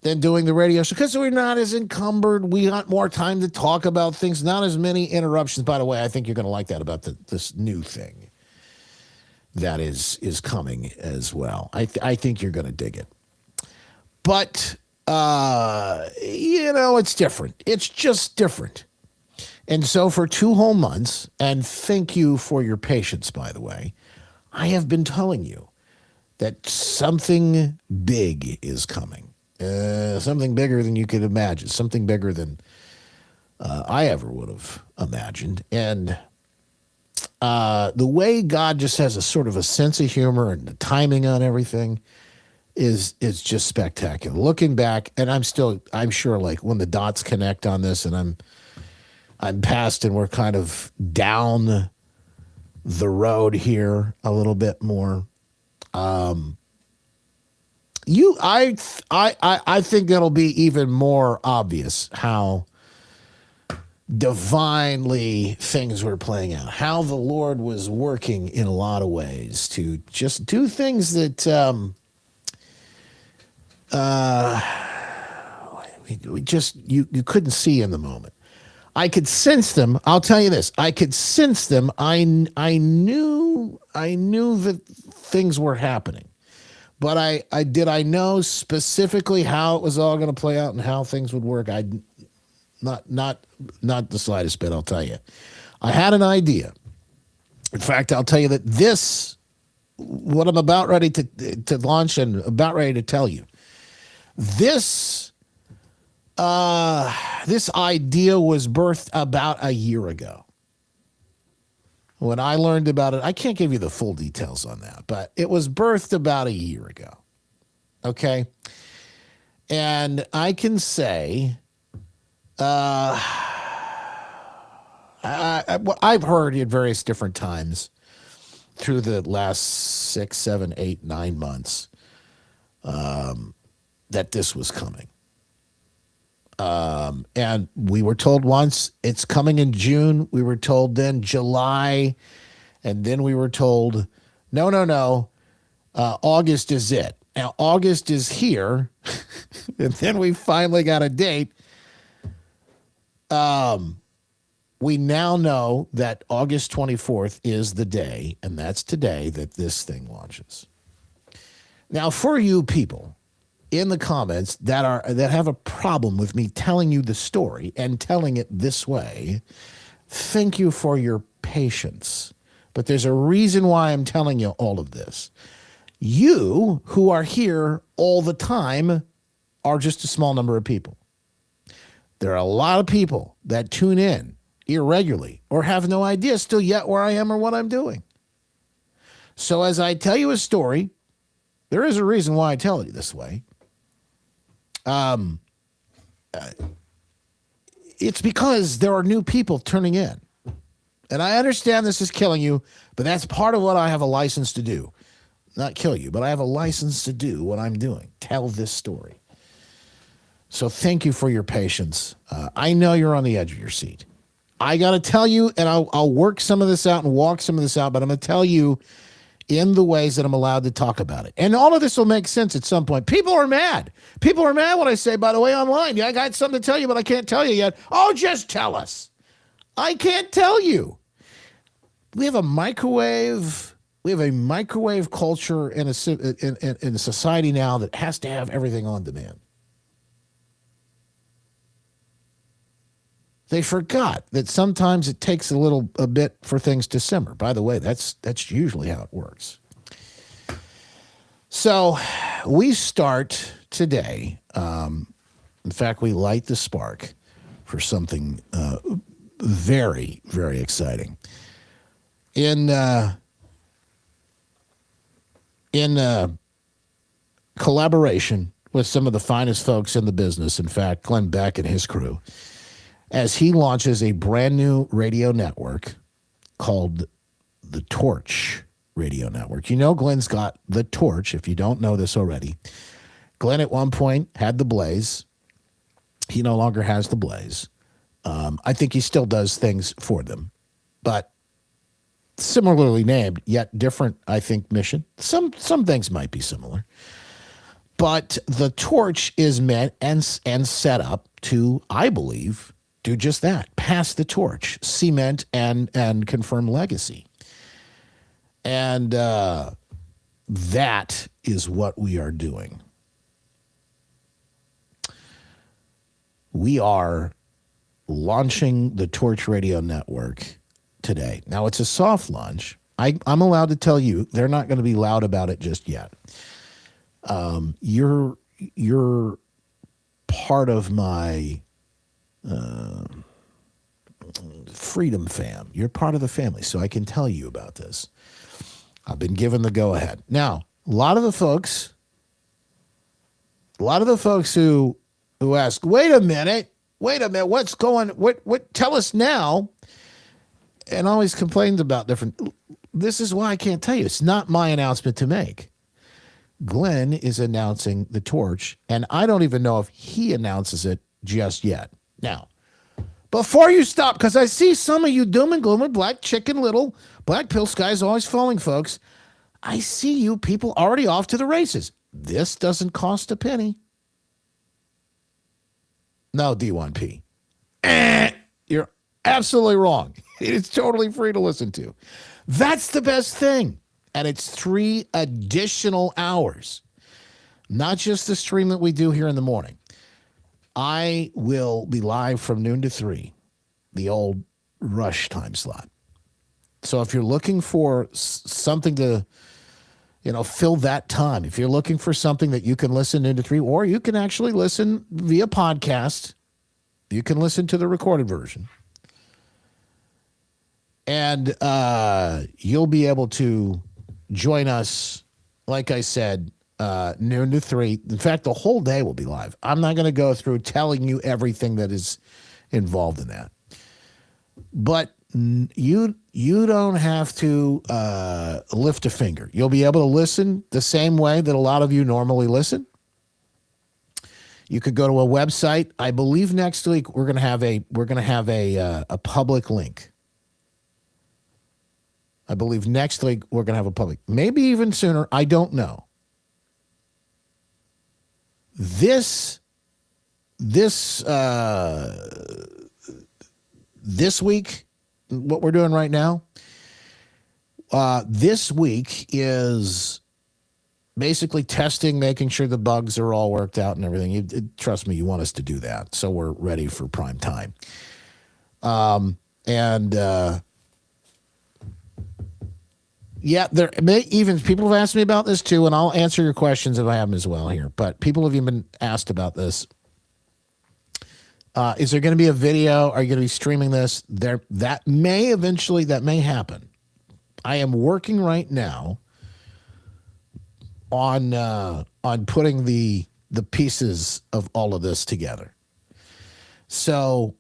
Speaker 1: than doing the radio show because we're not as encumbered. We got more time to talk about things, not as many interruptions. By the way, I think you're going to like that about this new thing that is coming as well. I think you're going to dig it. But, it's different. It's just different. And so for 2 whole months, and thank you for your patience, by the way, I have been telling you that something big is coming. Something bigger than you could imagine. Something bigger than I ever would have imagined. And the way God just has a sort of a sense of humor and the timing on everything is just spectacular. Looking back, and I'm sure like when the dots connect on this and I'm past and we're kind of down the road here a little bit more. I think it'll be even more obvious how divinely things were playing out, how the Lord was working in a lot of ways to just do things that you couldn't see in the moment. I could sense them. I'll tell you this. I could sense them. I knew that things were happening. But I know specifically how it was all going to play out and how things would work. Not the slightest bit, I'll tell you. I had an idea. In fact, I'll tell you that what I'm about ready to launch and about ready to tell you, this idea was birthed about a year ago. When I learned about it, I can't give you the full details on that, but it was birthed about a year ago. Okay? And I can say, I've heard at various different times through the last 6, 7, 8, 9 months that this was coming. And we were told once it's coming in June. We were told then July. And then we were told, no, August is it. Now, August is here. And then we finally got a date. We now know that August 24th is the day, and that's today, that this thing launches. Now, for you people in the comments that have a problem with me telling you the story and telling it this way, thank you for your patience. But there's a reason why I'm telling you all of this. You who are here all the time are just a small number of people. There are a lot of people that tune in irregularly or have no idea still yet where I am or what I'm doing. So as I tell you a story, there is a reason why I tell it this way. It's because there are new people turning in. And I understand this is killing you, but that's part of what I have a license to do. Not kill you, but I have a license to do what I'm doing. Tell this story. So thank you for your patience. I know you're on the edge of your seat. I got to tell you, and I'll work some of this out and walk some of this out, but I'm going to tell you in the ways that I'm allowed to talk about it. And all of this will make sense at some point. People are mad. People are mad when I say, by the way, online, yeah, I got something to tell you, but I can't tell you yet. Oh, just tell us. I can't tell you. We have a microwave culture in a society now that has to have everything on demand. They forgot that sometimes it takes a bit for things to simmer. By the way, that's usually how it works. So we start today. In fact, we light the spark for something very, very exciting. In collaboration with some of the finest folks in the business, in fact, Glenn Beck and his crew, as he launches a brand new radio network called the Torch Radio Network. You know, Glenn's got the Torch, if you don't know this already. Glenn at one point had the Blaze. He no longer has the Blaze. I think he still does things for them, but similarly named, yet different, I think, mission. Some things might be similar. But the Torch is meant and set up to, I believe, do just that. Pass the torch, cement and confirm legacy. And that is what we are doing. We are launching the Torch Radio Network today. Now, it's a soft launch. I'm allowed to tell you, they're not going to be loud about it just yet. You're part of my Freedom fam. You're part of the family, so I can tell you about this. I've been given the go-ahead. Now, a lot of the folks who ask, wait a minute, what's going, what, tell us now, and always complains about different, this is why I can't tell you. It's not my announcement to make. Glenn is announcing the Torch, and I don't even know if he announces it just yet. Now, before you stop, because I see some of you doom and gloom with black chicken little, black pill sky's always falling, folks. I see you people already off to the races. This doesn't cost a penny. No, D1P. You're absolutely wrong. It's totally free to listen to. That's the best thing. And it's 3 additional hours. Not just the stream that we do here in the morning. I will be live from noon to 3, the old rush time slot. So if you're looking for something to, fill that time, if you're looking for something that you can listen noon to 3, or you can actually listen via podcast, you can listen to the recorded version. And you'll be able to join us, like I said, noon to 3. In fact, the whole day will be live. I'm not going to go through telling you everything that is involved in that. But you don't have to lift a finger. You'll be able to listen the same way that a lot of you normally listen. You could go to a website. I believe next week we're going to have a public link. I believe next week we're going to have a public, maybe even sooner. I don't know. This week, what we're doing right now, this week is basically testing, making sure the bugs are all worked out and everything. Trust me, you want us to do that, so we're ready for prime time. Yeah, there may even people have asked me about this too, and I'll answer your questions if I have them as well here. But people have even asked about this. Is there going to be a video? Are you going to be streaming this? That may happen. I am working right now on putting the pieces of all of this together. So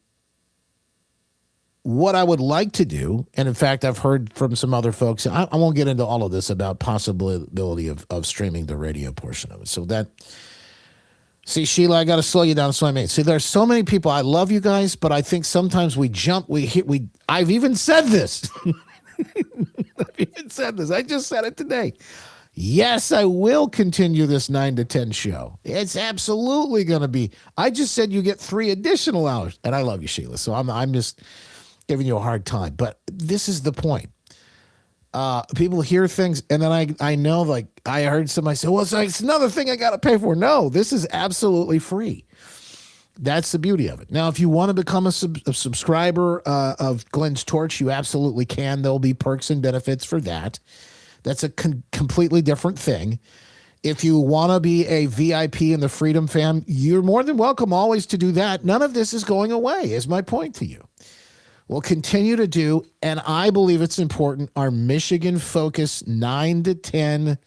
Speaker 1: what I would like to do, and in fact, I've heard from some other folks, I won't get into all of this about possibility of streaming the radio portion of it. So see, Sheila, I got to slow you down. So I mean, see, there's so many people. I love you guys, but I think sometimes I've even said this. I just said it today. Yes, I will continue this 9 to 10 show. It's absolutely going to be. I just said you get 3 additional hours, and I love you, Sheila. So I'm just giving you a hard time, but this is the point. People hear things, and then I know, like I heard somebody say, well, it's another thing I got to pay for. No, this is absolutely free. That's the beauty of it. Now, if you want to become a subscriber of Glenn's Torch, you absolutely can. There'll be perks and benefits for that. That's a completely different thing. If you want to be a VIP in the Freedom Fam, you're more than welcome always to do that. None of this is going away, is my point to you. We'll continue to do, and I believe it's important, our Michigan focus 9 to 10,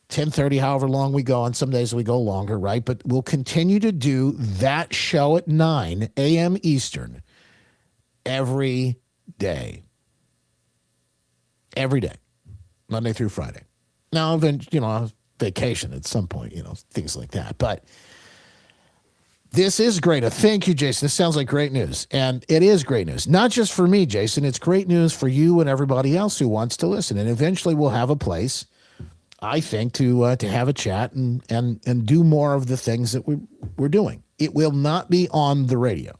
Speaker 1: 10:30, however long we go. On some days we go longer, right? But we'll continue to do that show at 9 a.m. Eastern every day. Every day, Monday through Friday. Now, then, vacation at some point, things like that. But this is great. Thank you, Jason. This sounds like great news. And it is great news. Not just for me, Jason. It's great news for you and everybody else who wants to listen. And eventually we'll have a place, I think, to have a chat and do more of the things that we're doing. It will not be on the radio.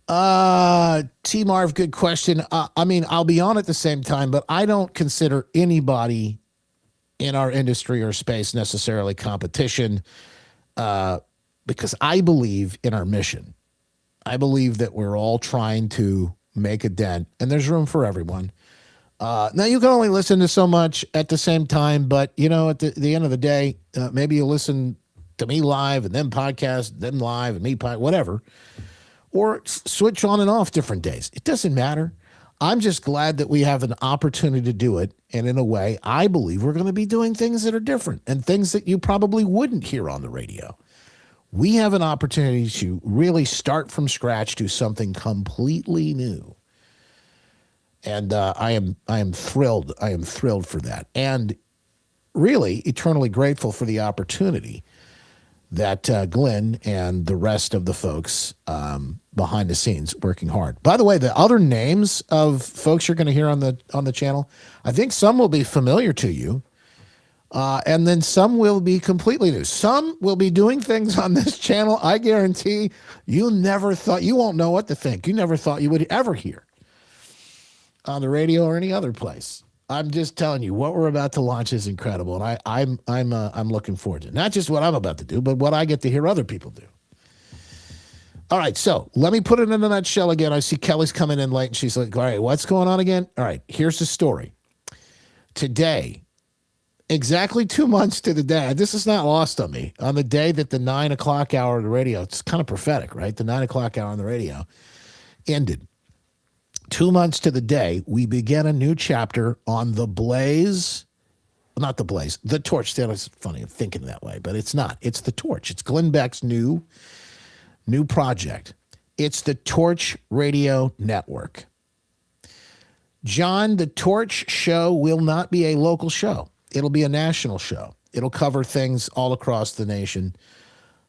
Speaker 1: T Marv, good question. I'll be on at the same time, but I don't consider anybody in our industry or space necessarily competition, because I believe in our mission. I believe that we're all trying to make a dent, and there's room for everyone. Now, you can only listen to so much at the same time, but, at the end of the day, maybe you listen to me live and then podcast, them live and me whatever. Or switch on and off different days. It doesn't matter. I'm just glad that we have an opportunity to do it. And in a way, I believe we're going to be doing things that are different and things that you probably wouldn't hear on the radio. We have an opportunity to really start from scratch to something completely new. And I am thrilled. I am thrilled for that. And really eternally grateful for the opportunity that Glenn and the rest of the folks behind the scenes working hard. By the way, the other names of folks you're going to hear on the channel, I think some will be familiar to you, and then some will be completely new. Some will be doing things on this channel I guarantee you won't know what to think. You never thought you would ever hear on the radio or any other place. I'm just telling you, what we're about to launch is incredible, and I'm looking forward to it. Not just what I'm about to do, but what I get to hear other people do. All right, so let me put it in a nutshell again. I see Kelly's coming in late, and she's like, all right, what's going on again? All right, here's the story. Today, exactly 2 months to the day, this is not lost on me, on the day that the 9 o'clock hour of the radio, it's kind of prophetic, right? The 9 o'clock hour on the radio ended. 2 months to the day, we began a new chapter on the Torch. That's funny, I'm thinking that way, but it's not. It's the Torch. It's Glenn Beck's new project. It's the Torch Radio Network. John, the Torch show will not be a local show. It'll be a national show. It'll cover things all across the nation.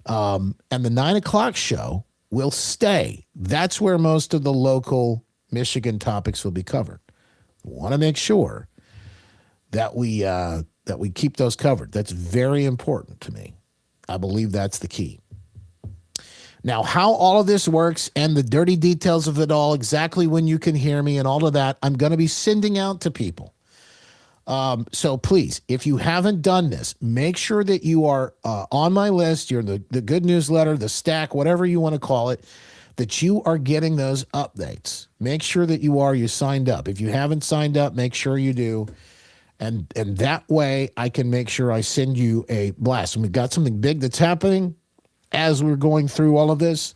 Speaker 1: And the 9 o'clock show will stay. That's where most of the local Michigan topics will be covered. We want to make sure that we keep those covered. That's very important to me. I believe that's the key. Now, how all of this works and the dirty details of it all, exactly when you can hear me and all of that, I'm going to be sending out to people. So please, if you haven't done this, make sure that you are on my list. You're in the good newsletter, the stack, whatever you want to call it, that you are getting those updates. Make sure that you signed up. If you haven't signed up, make sure you do. And that way I can make sure I send you a blast. When we've got something big that's happening as we're going through all of this,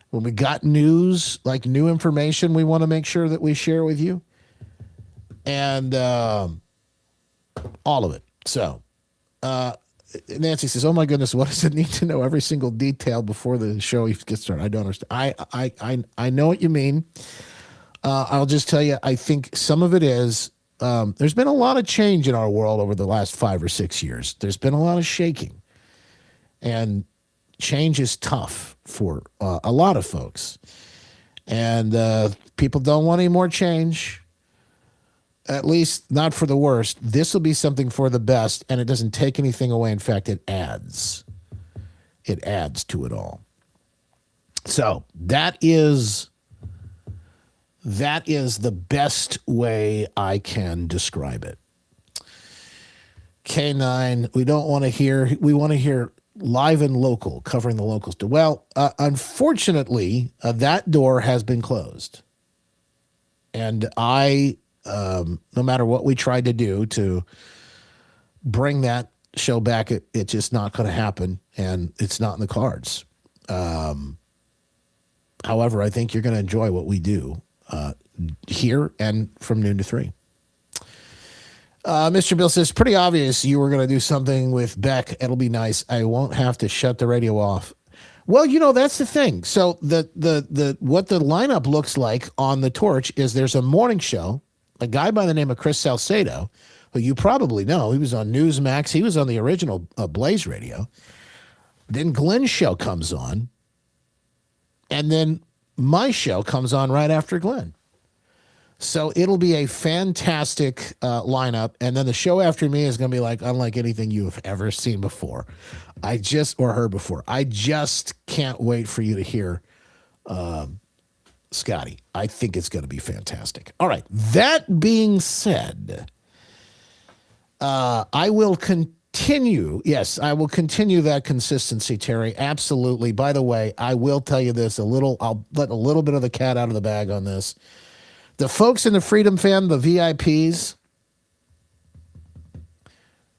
Speaker 1: when we got news, like new information, we want to make sure that we share with you. And all of it. So, Nancy says, "Oh my goodness, what does it need to know every single detail before the show gets started?" I don't understand. I know what you mean. I'll just tell you, I think some of it is there's been a lot of change in our world over the last 5 or 6 years. There's been a lot of shaking, and change is tough for a lot of folks, and people don't want any more change. At least not for the worst. This will be something for the best, and it doesn't take anything away. In fact, it adds. It adds to it all. So that is the best way I can describe it. K9, we want to hear live and local, covering the locals. Well, unfortunately, that door has been closed. And no matter what we tried to do to bring that show back, it's just not going to happen, and it's not in the cards. However, I think you're going to enjoy what we do here and from noon to 3. Mr. Bill says, pretty obvious you were going to do something with Beck. It'll be nice. I won't have to shut the radio off. Well, that's the thing. So the what the lineup looks like on the Torch is there's a morning show, a guy by the name of Chris Salcedo, who you probably know. He was on Newsmax. He was on the original Blaze Radio. Then Glenn's show comes on. And then my show comes on right after Glenn. So it'll be a fantastic lineup. And then the show after me is going to be like unlike anything you have ever seen before. Or heard before. I just can't wait for you to hear Scotty. I think it's going to be fantastic. All right. That being said, I will continue. Yes, I will continue that consistency, Terry. Absolutely. By the way, I will tell you this I'll let a little bit of the cat out of the bag on this. The folks in the Freedom Fam, the VIPs,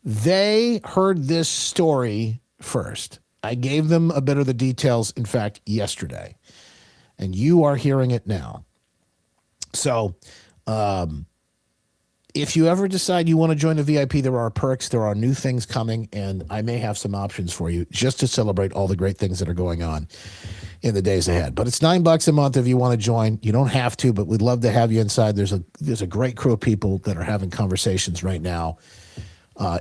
Speaker 1: they heard this story first. I gave them a bit of the details, in fact, yesterday. And you are hearing it now. So, if you ever decide you want to join the VIP, there are perks, there are new things coming, and I may have some options for you just to celebrate all the great things that are going on in the days ahead. But it's $9 a month if you want to join. You don't have to, but we'd love to have you inside. There's a great crew of people that are having conversations right now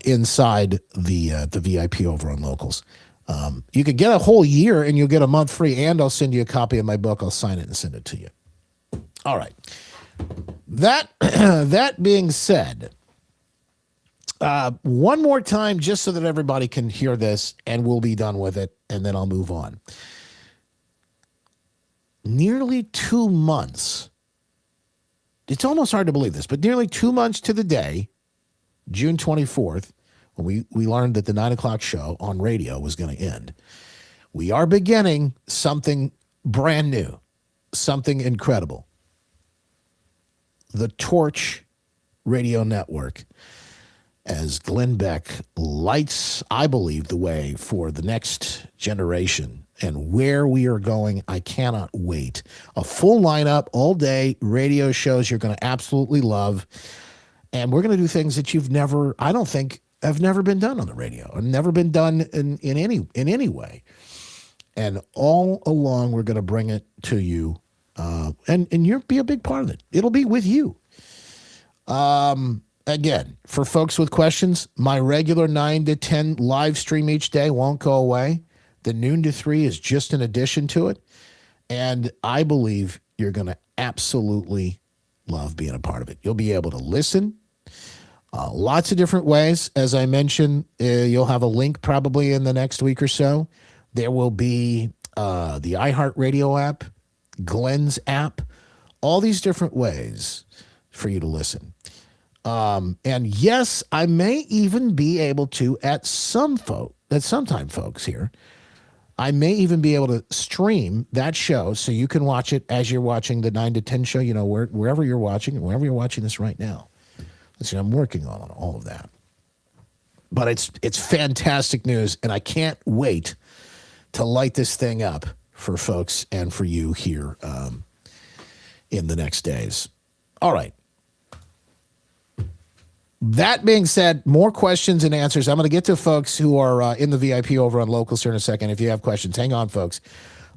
Speaker 1: inside the VIP over on Locals. You could get a whole year and you'll get a month free, and I'll send you a copy of my book. I'll sign it and send it to you. All right. That being said, one more time, just so that everybody can hear this, and we'll be done with it, and then I'll move on. Nearly 2 months. It's almost hard to believe this, but nearly 2 months to the day, June 24th, when we learned that the 9 o'clock show on radio was going to end. We are beginning something brand new, something incredible. The Torch Radio Network, as Glenn Beck lights, I believe, the way for the next generation and where we are going. I cannot wait. A full lineup all day, radio shows you're going to absolutely love. And we're going to do things that I don't think have never been done on the radio, and never been done in any way. And all along, we're going to bring it to you. And you'll be a big part of it. It'll be with you. Again, for folks with questions, my regular 9 to 10 live stream each day won't go away. The noon to 3 is just an addition to it. And I believe you're going to absolutely love being a part of it. You'll be able to listen lots of different ways. As I mentioned, you'll have a link probably in the next week or so. There will be the iHeartRadio app, Glenn's app, all these different ways for you to listen. And yes, I may even be able to, at some time, folks here, I may even be able to stream that show so you can watch it as you're watching the 9 to 10 show, wherever you're watching this right now. So I'm working on all of that. But it's fantastic news, and I can't wait to light this thing up for folks and for you here in the next days. All right. That being said, more questions and answers. I'm going to get to folks who are in the VIP over on Locals here in a second. If you have questions, hang on, folks.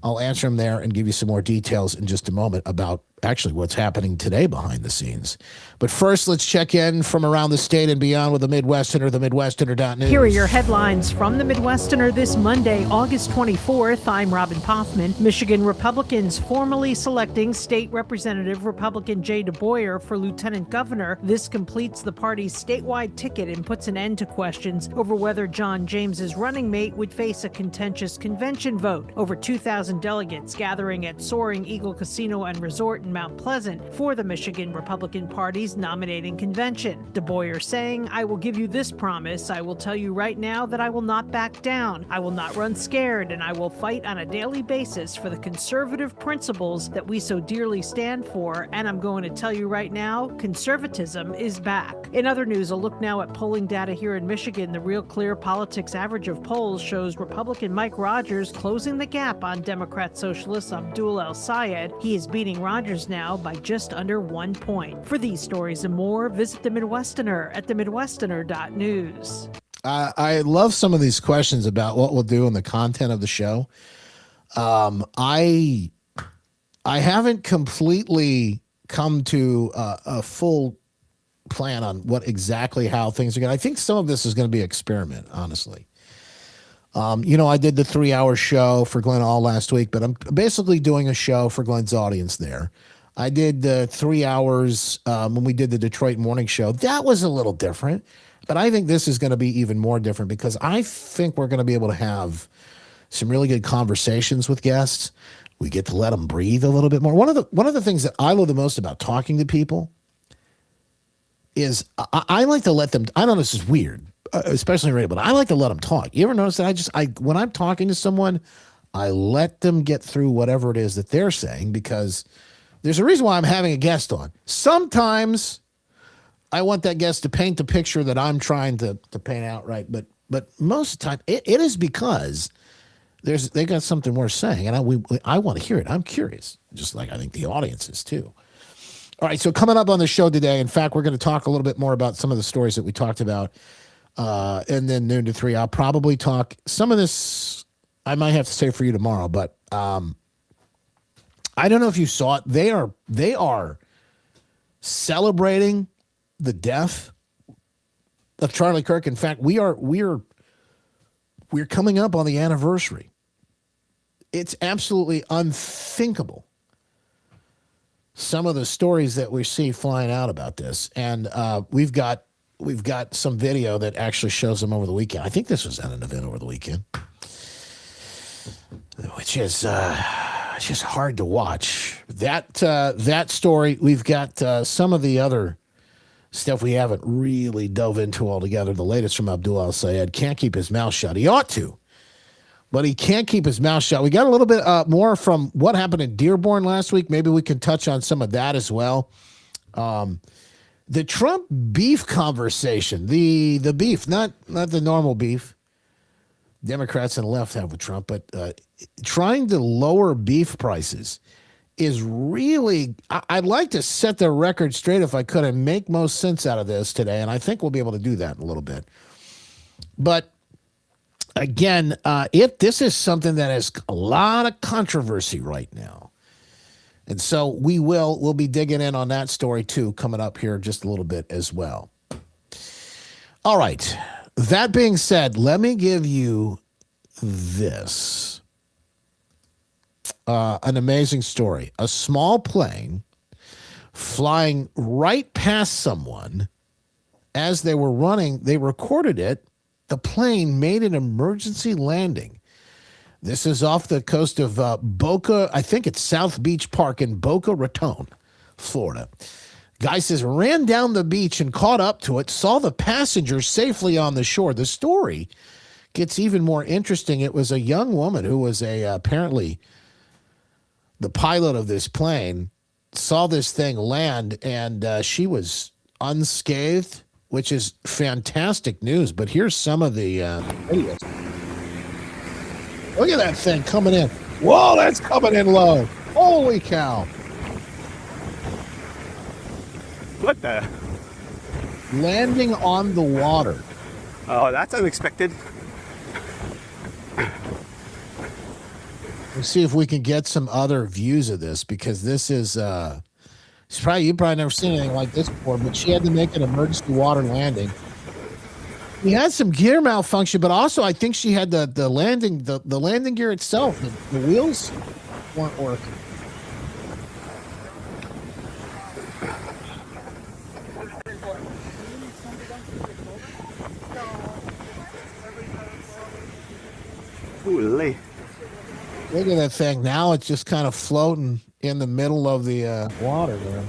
Speaker 1: I'll answer them there and give you some more details in just a moment about actually what's happening today behind the scenes. But first, let's check in from around the state and beyond with the Midwesterner, the Midwesterner.news.
Speaker 10: Here are your headlines from the Midwesterner this Monday, August 24th. I'm Robin Poffman. Michigan Republicans formally selecting State Representative Republican Jay DeBoyer for Lieutenant Governor. This completes the party's statewide ticket and puts an end to questions over whether John James's running mate would face a contentious convention vote. Over 2,000 delegates gathering at Soaring Eagle Casino and Resort in in Mount Pleasant for the Michigan Republican Party's nominating convention. DeBoyer saying, "I will give you this promise. I will tell you right now that I will not back down. I will not run scared, and I will fight on a daily basis for the conservative principles that we so dearly stand for. And I'm going to tell you right now, conservatism is back." In other news, a look now at polling data here in Michigan. The Real Clear Politics average of polls shows Republican Mike Rogers closing the gap on Democrat Socialist Abdul El-Sayed. He is beating Rogers now by just under 1 point. For these stories and more, visit The Midwesterner at themidwesterner.news.
Speaker 1: I love some of these questions about what we'll do in the content of the show. I haven't completely come to a full plan on what exactly how things are going. I think some of this is going to be an experiment, honestly. I did the 3-hour show for Glenn All last week, but I'm basically doing a show for Glenn's audience there. I did the 3 hours when we did the Detroit morning show. That was a little different, but I think this is going to be even more different because I think we're going to be able to have some really good conversations with guests. We get to let them breathe a little bit more. One of the things that I love the most about talking to people is I like to let them. I know this is weird, especially in radio, but I like to let them talk. You ever notice that? When I'm talking to someone, I let them get through whatever it is that they're saying because there's a reason why I'm having a guest on. Sometimes I want that guest to paint the picture that I'm trying to paint out, right? But most of the time, it is because they got something worth saying, and I want to hear it. I'm curious, just like I think the audience is too. All right, so coming up on the show today, in fact, we're going to talk a little bit more about some of the stories that we talked about, and then noon to 3. I'll probably talk some of this. I might have to say for you tomorrow, but I don't know if you saw it. They are celebrating the death of Charlie Kirk. In fact, we're coming up on the anniversary. It's absolutely unthinkable, some of the stories that we see flying out about this. And we've got some video that actually shows them over the weekend. I think this was at an event over the weekend, which is just hard to watch. That story. We've got some of the other stuff we haven't really dove into altogether. The latest from Abdul El-Sayed. Can't keep his mouth shut. He ought to, but he can't keep his mouth shut. We got a little bit more from what happened in Dearborn last week. Maybe we can touch on some of that as well. The Trump beef conversation, the beef, not the normal beef Democrats and the left have with Trump, but trying to lower beef prices is really, I'd like to set the record straight if I could and make most sense out of this today, and I think we'll be able to do that in a little bit. But again, if this is something that has a lot of controversy right now, and so we'll be digging in on that story too coming up here just a little bit as well. All right. That being said, let me give you this. An amazing story. A small plane flying right past someone as they were running. They recorded it. The plane made an emergency landing. This is off the coast of Boca. I think it's South Beach Park in Boca Raton, Florida. Guy says, ran down the beach and caught up to it, saw the passengers safely on the shore. The story gets even more interesting. It was a young woman who was apparently the pilot of this plane, saw this thing land, and she was unscathed, which is fantastic news. But here's some of the videos. Look at that thing coming in. Whoa, that's coming in low. Holy cow.
Speaker 11: What the?
Speaker 1: Landing on the water.
Speaker 11: Oh, that's unexpected.
Speaker 1: Let's see if we can get some other views of this, because this is you've probably never seen anything like this before, but she had to make an emergency water landing. He had some gear malfunction, but also I think she had the landing gear itself. The wheels weren't working.
Speaker 11: Holy.
Speaker 1: Look at that thing. Now it's just kind of floating in the middle of the water there.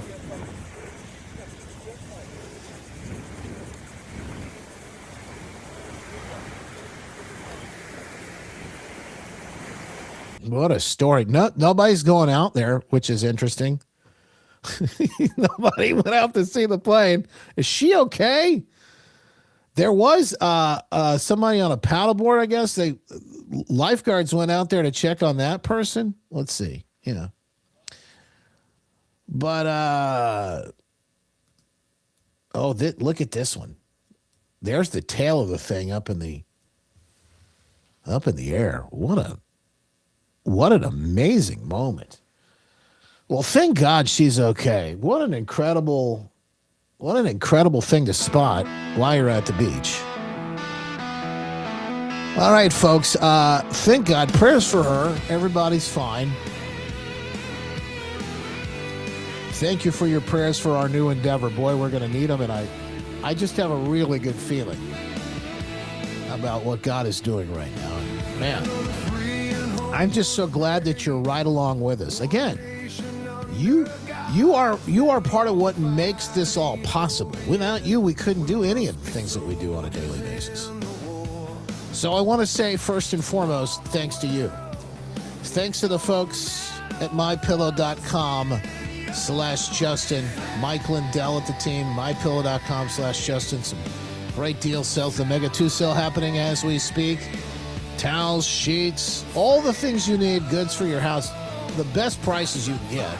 Speaker 1: What a story. Nobody's going out there, which is interesting. Nobody went out to see the plane. Is she okay? There was somebody on a paddleboard, I guess. Lifeguards went out there to check on that person. Let's see. Yeah. But look at this one. There's the tail of the thing up in the air. What an amazing moment. Well, thank God she's okay. What an incredible thing to spot while you're at the beach. All right, folks. Thank God. Prayers for her. Everybody's fine. Thank you for your prayers for our new endeavor. Boy, we're going to need them, and I just have a really good feeling about what God is doing right now. Man, I'm just so glad that you're right along with us. Again, you are part of what makes this all possible. Without you, we couldn't do any of the things that we do on a daily basis. So I want to say, first and foremost, thanks to you. Thanks to the folks at mypillow.com/Justin, Mike Lindell at the team, mypillow.com/Justin. Some great deals, sells the Mega 2 sale happening as we speak. Towels, sheets, all the things you need, goods for your house, the best prices you can get.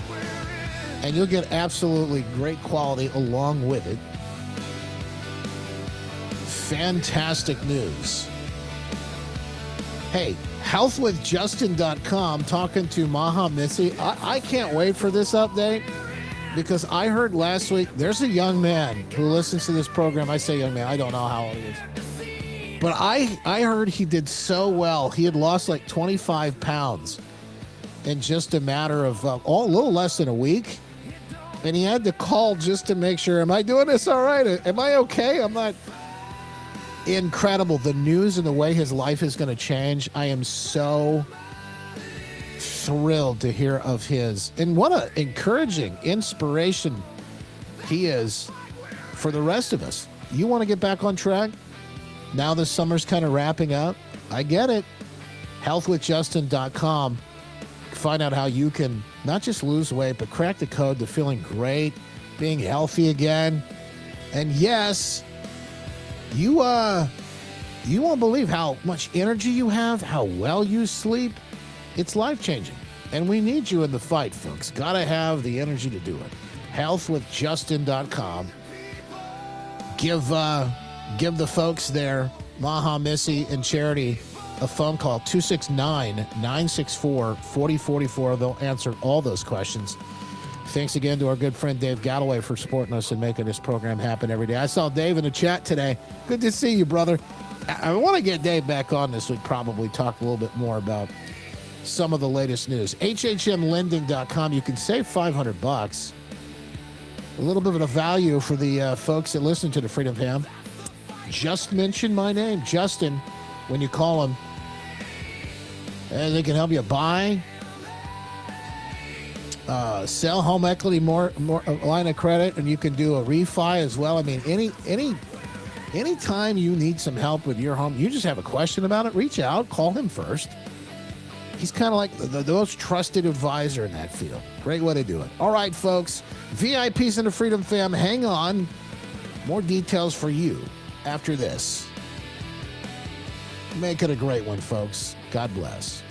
Speaker 1: And you'll get absolutely great quality along with it. Fantastic news. Hey, healthwithjustin.com, talking to Maha Missy. I can't wait for this update because I heard last week there's a young man who listens to this program. I say young man, I don't know how old he is. But I heard he did so well. He had lost like 25 pounds in just a matter of a little less than a week. And he had to call just to make sure, am I doing this all right? Am I okay? I'm not. Incredible. The news and the way his life is going to change. I am so thrilled to hear of his. And what an encouraging inspiration he is for the rest of us. You want to get back on track? Now the summer's kind of wrapping up. I get it. Healthwithjustin.com. Find out how you can not just lose weight, but crack the code to feeling great, being healthy again. And yes, you won't believe how much energy you have, how well you sleep. It's life-changing. And we need you in the fight, folks. Gotta have the energy to do it. Healthwithjustin.com. Give the folks there, Maha Missy and Charity, a phone call, 269-964-4044. They'll answer all those questions. Thanks again to our good friend Dave Galloway for supporting us and making this program happen every day. I saw Dave in the chat today. Good to see you, brother. I want to get Dave back on this week, probably talk a little bit more about some of the latest news. HHMlending.com. You can save $500. A little bit of a value for the folks that listen to the Freedom Fam. Just mention my name, Justin, when you call them. And they can help you buy, sell home equity, more line of credit, and you can do a refi as well. I mean, anytime you need some help with your home, you just have a question about it, reach out, call him first. He's kind of like the most trusted advisor in that field. Great way to do it. All right, folks, VIPs in the Freedom Fam, hang on. More details for you after this. Make it a great one, folks. God bless.